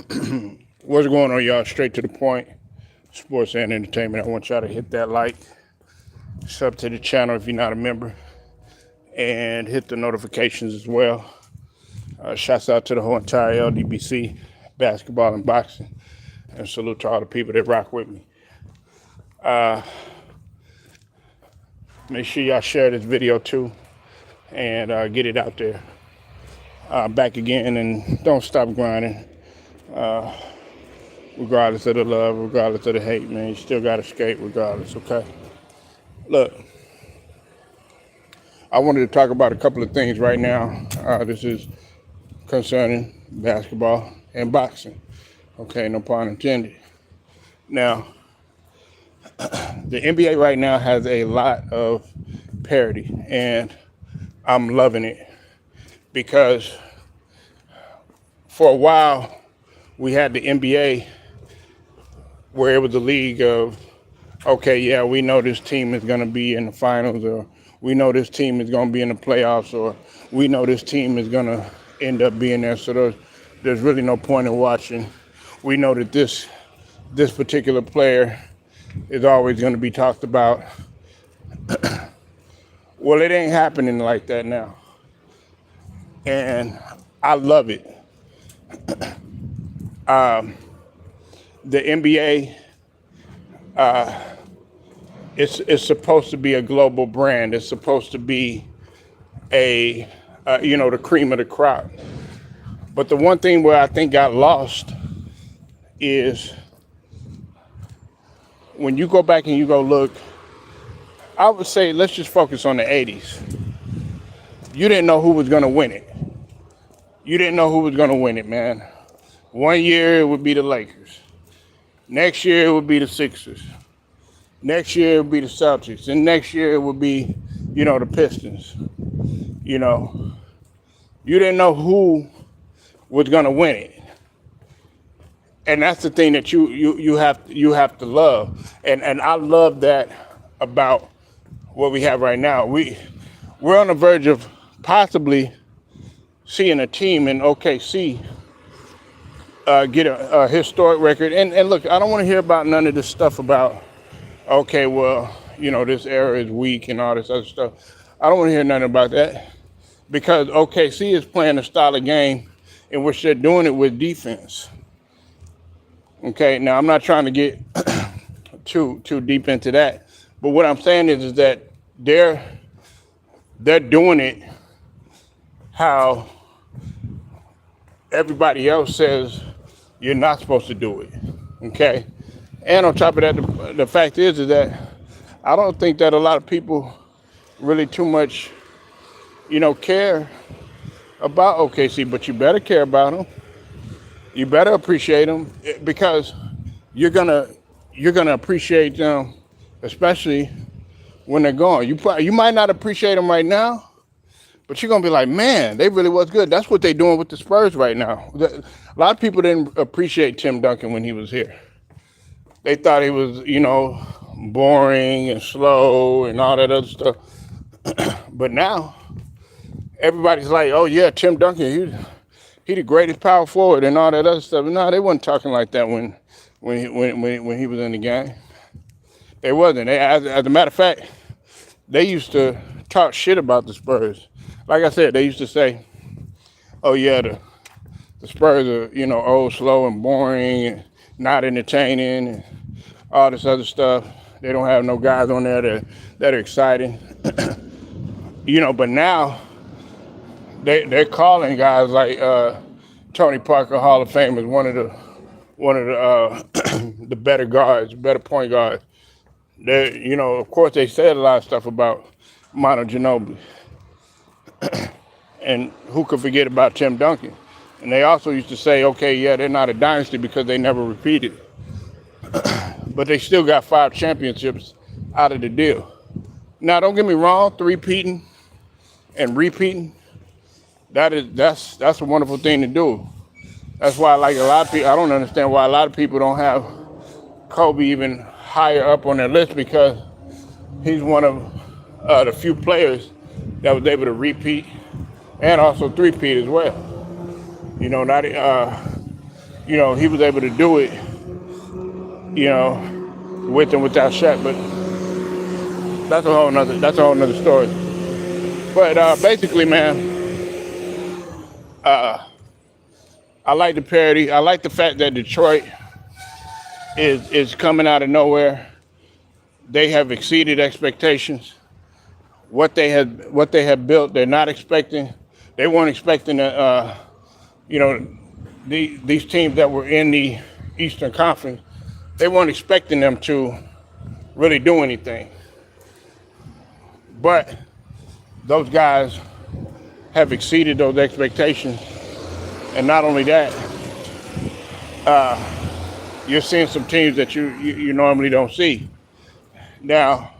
What's going on, y'all? Straight to the point. Sports and entertainment. I want y'all to hit that like, sub to the channel if you're not a member, and hit the notifications as well. Shouts out to the whole entire LDBC, basketball and boxing, and salute to all the people that rock with me. Make sure y'all share this video too, and get it out there. Back again, and don't stop grinding. Regardless of the love, regardless of the hate, man, you still got to skate regardless, okay? Look, I wanted to talk about a couple of things right now. This is concerning basketball and boxing, okay? No pun intended. Now, the NBA right now has a lot of parody, and I'm loving it because for a while we had the NBA where it was a league of, okay, yeah, we know this team is going to be in the finals, or we know this team is going to be in the playoffs, or we know this team is going to end up being there. So there's really no point in watching. We know that this particular player is always going to be talked about. Well, it ain't happening like that now. And I love it. The NBA, it's supposed to be a global brand. It's supposed to be the cream of the crop. But the one thing where I think got lost is when you go back and you go look, I would say let's just focus on the 80s. You didn't know who was going to win it. You didn't know who was going to win it, man. One year it would be the Lakers. Next year it would be the Sixers. Next year it would be the Celtics. And next year it would be, the Pistons. You didn't know who was going to win it. And that's the thing that you have to love. And I love that about what we have right now. We're on the verge of possibly seeing a team in OKC get a historic record. And look, I don't want to hear about none of this stuff about, okay, well, this era is weak and all this other stuff. I don't want to hear nothing about that because OKC is playing a style of game in which they're doing it with defense. Okay, now I'm not trying to get too deep into that, but what I'm saying is that they're doing it how everybody else says you're not supposed to do it, okay? And on top of that, the fact is that I don't think that a lot of people really too much, care about OKC, but you better care about them. You better appreciate them because you're gonna appreciate them, especially when they're gone. You might not appreciate them right now, but you're going to be like, man, they really was good. That's what they're doing with the Spurs right now. A lot of people didn't appreciate Tim Duncan when he was here. They thought he was, boring and slow and all that other stuff. But now, everybody's like, oh, yeah, Tim Duncan, he the greatest power forward and all that other stuff. No, they wasn't talking like that when he was in the game. They wasn't. As a matter of fact, they used to talk shit about the Spurs. Like I said, they used to say, oh, yeah, the Spurs are, old, slow, and boring, and not entertaining, and all this other stuff. They don't have no guys on there that are exciting. But now they're calling guys like Tony Parker, Hall of Fame, as one of the the better guards, better point guards. They, of course, they said a lot of stuff about Manu Ginobili. And who could forget about Tim Duncan? And they also used to say, okay, yeah, they're not a dynasty because they never repeated. But they still got 5 championships out of the deal. Now, don't get me wrong, three-peating and repeating, that's a wonderful thing to do. That's why, like a lot of people, I don't understand why a lot of people don't have Kobe even higher up on their list because he's one of the few players that was able to repeat and also three-peat as well. he was able to do it, with and without Shaq. But that's a whole nother story. But basically, man, I like the parody. I like the fact that Detroit is coming out of nowhere. They have exceeded expectations. What they have built, they're not expecting. They weren't expecting you know, these teams that were in the Eastern Conference. They weren't expecting them to really do anything. But those guys have exceeded those expectations, and not only that, you're seeing some teams that you normally don't see. Now,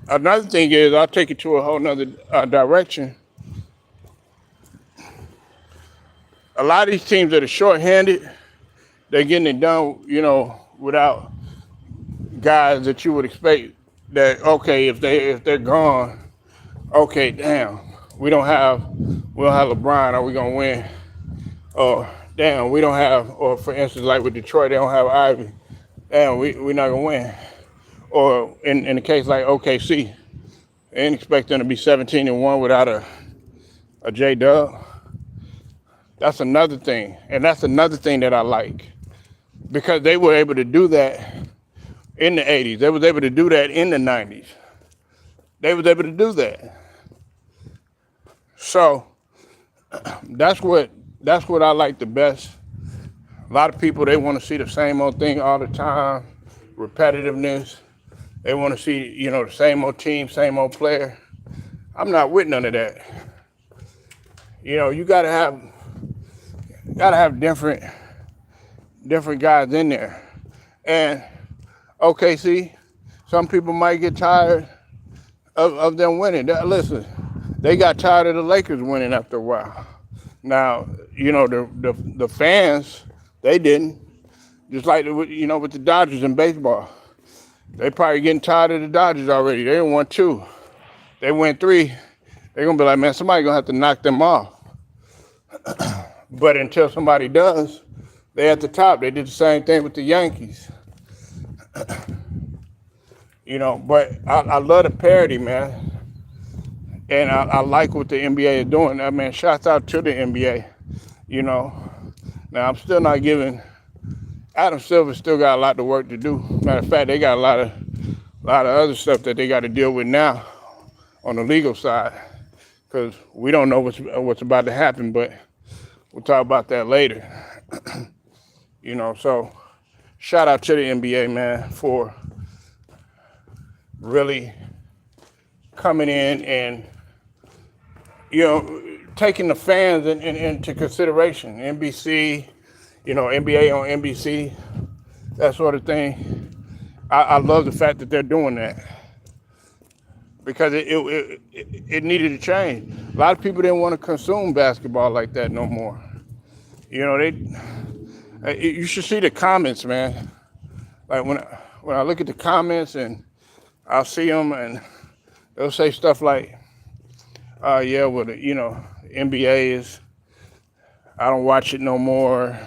another thing is, I'll take it to a whole nother direction. A lot of these teams that are shorthanded, they're getting it done, without guys that you would expect that, okay, if they're gone, okay, damn, we don't have LeBron, are we gonna win? Or damn, we don't have, or for instance, like with Detroit, they don't have Ivy. Damn, we're not gonna win. Or in the case like OKC, they ain't expect them to be 17-1 without a J Dub. That's another thing, and that's another thing that I like, because they were able to do that in the 80s. They was able to do that in the 90s. They was able to do that. So that's what I like the best. A lot of people, they want to see the same old thing all the time, repetitiveness. They want to see, the same old team, same old player. I'm not with none of that. You gotta have different guys in there. And OKC, some people might get tired of them winning. Listen, they got tired of the Lakers winning after a while. Now, the fans, they didn't. Just like with the Dodgers in baseball. They probably getting tired of the Dodgers already. They didn't won 2. They win 3. They're gonna be like, man, somebody's gonna have to knock them off. But until somebody does, they at the top. They did the same thing with the Yankees. But I love the parody, man. And I like what the NBA is doing. I mean, shouts out to the NBA. Now I'm still not giving. Adam Silver still got a lot of work to do. Matter of fact, they got a lot of other stuff that they got to deal with now on the legal side, because we don't know what's about to happen. But we'll talk about that later. So shout out to the NBA, man, for really coming in and taking the fans into consideration. NBC, NBA on NBC, that sort of thing. I love the fact that they're doing that, because it needed to change. A lot of people didn't want to consume basketball like that no more. You should see the comments, man. Like when I look at the comments and I'll see them, and they'll say stuff like, yeah, well, NBA is, I don't watch it no more.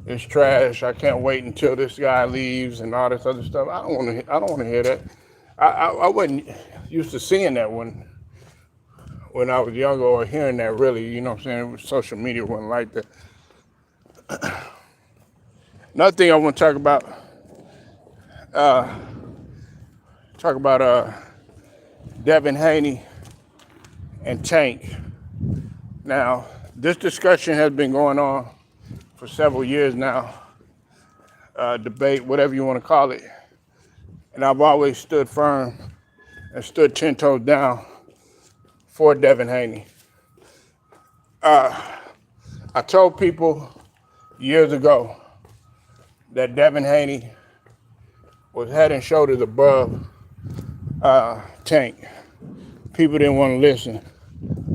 It's trash. I can't wait until this guy leaves and all this other stuff. I don't want to hear that. I wasn't used to seeing that when I was younger, or hearing that really. You know what I'm saying? Social media wasn't like that. Another thing I want to talk about Devin, Haney, and Tank. Now, this discussion has been going on for several years now, debate, whatever you want to call it. And I've always stood firm and stood 10 toes down for Devin Haney. I told people years ago that Devin Haney was head and shoulders above Tank. People didn't want to listen.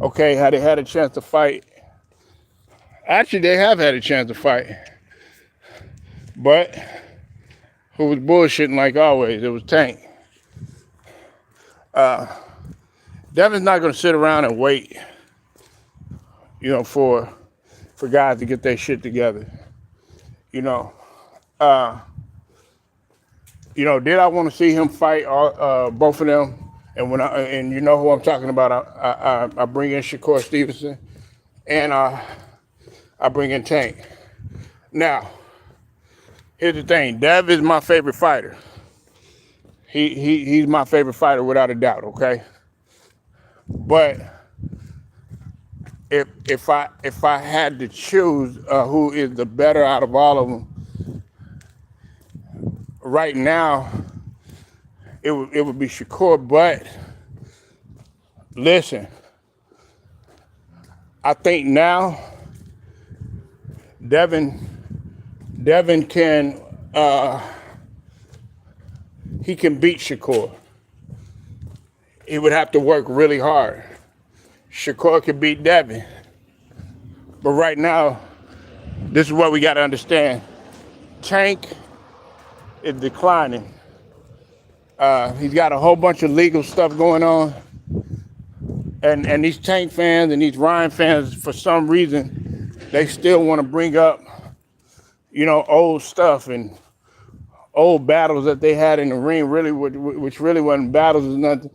Okay, had they had a chance to fight? Actually, they have had a chance to fight. But who was bullshitting like always? It was Tank. Devin's not going to sit around and wait, for guys to get their shit together. You know, uh, did I want to see him fight both of them? And you know who I'm talking about. I bring in Shakur Stevenson, and I bring in Tank. Now, here's the thing. Dev is my favorite fighter. He's my favorite fighter without a doubt. Okay, but if I had to choose who is the better out of all of them right now, it would be Shakur. But listen, I think now Devin can he can beat Shakur. He would have to work really hard. Shakur can beat Devin. But right now, this is what we got to understand. Tank is declining. He's got a whole bunch of legal stuff going on. And these Tank fans and these Ryan fans, for some reason, they still want to bring up, old stuff and old battles that they had in the ring, really, which really wasn't battles or nothing.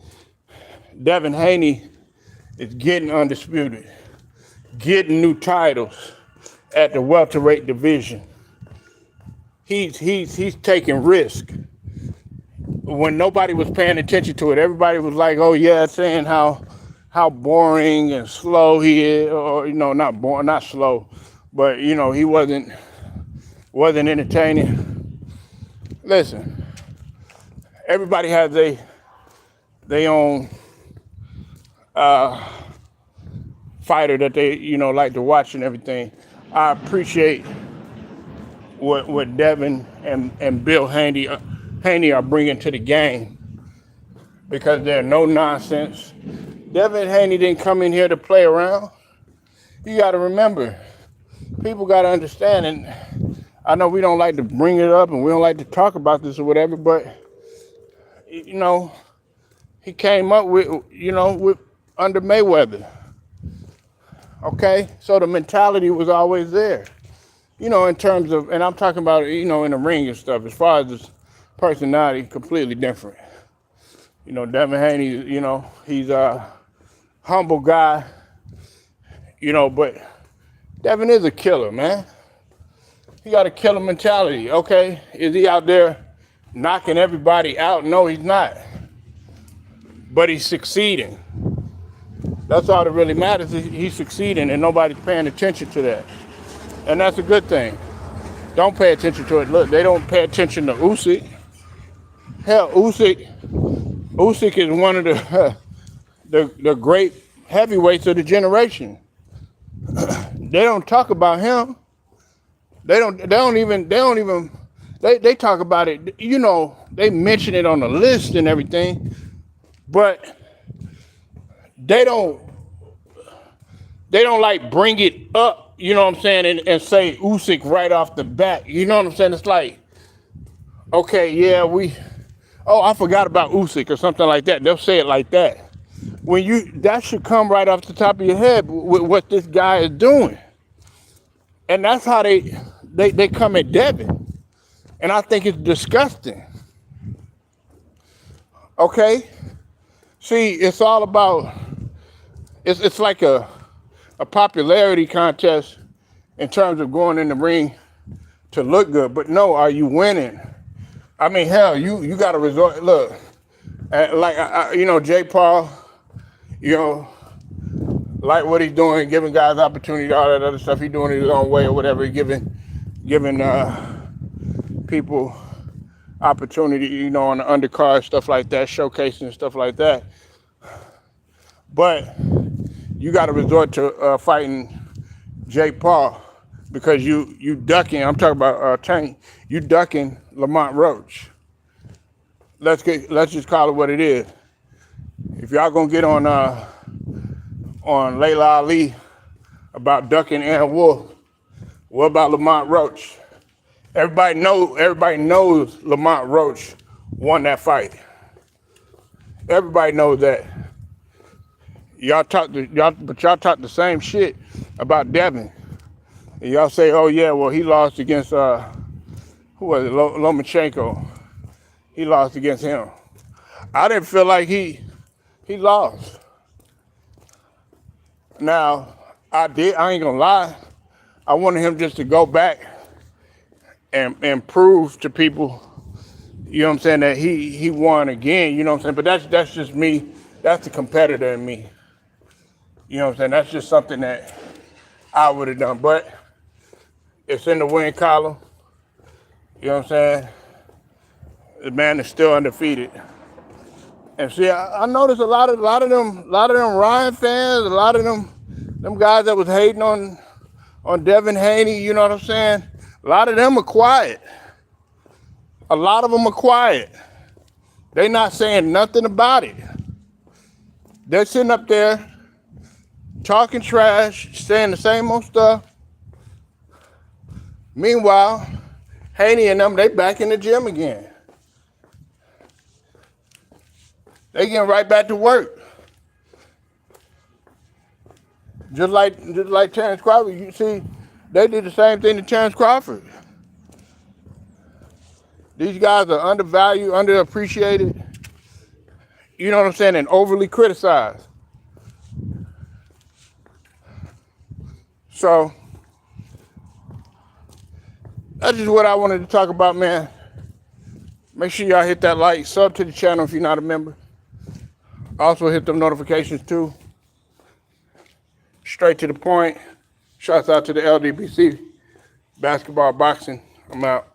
Devin Haney is getting undisputed, getting new titles at the welterweight division. He's taking risk. When nobody was paying attention to it, everybody was like, "Oh yeah," saying how boring and slow he is, or not boring, not slow, but he wasn't entertaining. Listen, everybody has they own fighter that they like to watch and everything. I appreciate what Devin and Bill Haney are bringing to the game, because they're no nonsense. Devin Haney didn't come in here to play around. You got to remember, people got to understand, and I know we don't like to bring it up and we don't like to talk about this or whatever, but he came up with under Mayweather. Okay, so the mentality was always there. In terms of, and I'm talking about in the ring and stuff. As far as his personality, completely different. Devin Haney, he's a humble guy. But Devin is a killer, man. He got a killer mentality. Okay, is he out there knocking everybody out? No, he's not. But he's succeeding. That's all that really matters. He's succeeding, and nobody's paying attention to that. And that's a good thing. Don't pay attention to it. Look, they don't pay attention to Usyk. Hell, Usyk is one of the great heavyweights of the generation. They don't talk about him. They talk about it. They mention it on the list and everything, but they don't like bring it up. You know what I'm saying? And say Usyk right off the bat. You know what I'm saying? It's like, okay, yeah, I forgot about Usyk or something like that. They'll say it like that. That should come right off the top of your head with what this guy is doing. And that's how they come at Devin. And I think it's disgusting. Okay? See, it's all about, it's like a popularity contest in terms of going in the ring to look good. But no, are you winning? I mean, hell, you got to resort. Look, like Jay Paul, like what he's doing, giving guys opportunity, all that other stuff. He's doing it his own way or whatever. Giving people opportunity, on the undercard, stuff like that, showcasing stuff like that. But you got to resort to fighting Jay Paul because you ducking. I'm talking about Tank. You ducking Lamont Roach. Let's just call it what it is. If y'all gonna get on Layla Ali about ducking Aaron Wolf, what about Lamont Roach? Everybody knows Lamont Roach won that fight. Everybody knows that. Y'all talk the same shit about Devin. And y'all say, oh yeah, well he lost against who was it, Lomachenko. He lost against him. I didn't feel like he lost. Now, I ain't gonna lie, I wanted him just to go back and prove to people, you know what I'm saying, that he won again, you know what I'm saying? But that's just me. That's the competitor in me. You know what I'm saying? That's just something that I would have done. But it's in the win column. You know what I'm saying? The man is still undefeated. And see, I noticed a lot of them Ryan fans, a lot of them guys that was hating on Devin Haney, you know what I'm saying? A lot of them are quiet. A lot of them are quiet. They not saying nothing about it. They're sitting up there talking trash, saying the same old stuff. Meanwhile, Haney and them, they back in the gym again. They getting right back to work. Just like Terrence Crawford, you see, they did the same thing to Terrence Crawford. These guys are undervalued, underappreciated, you know what I'm saying, and overly criticized. So, that's just what I wanted to talk about, man. Make sure y'all hit that like, sub to the channel if you're not a member. Also hit them notifications too. Straight to the point. Shouts out to the LDBC basketball boxing. I'm out.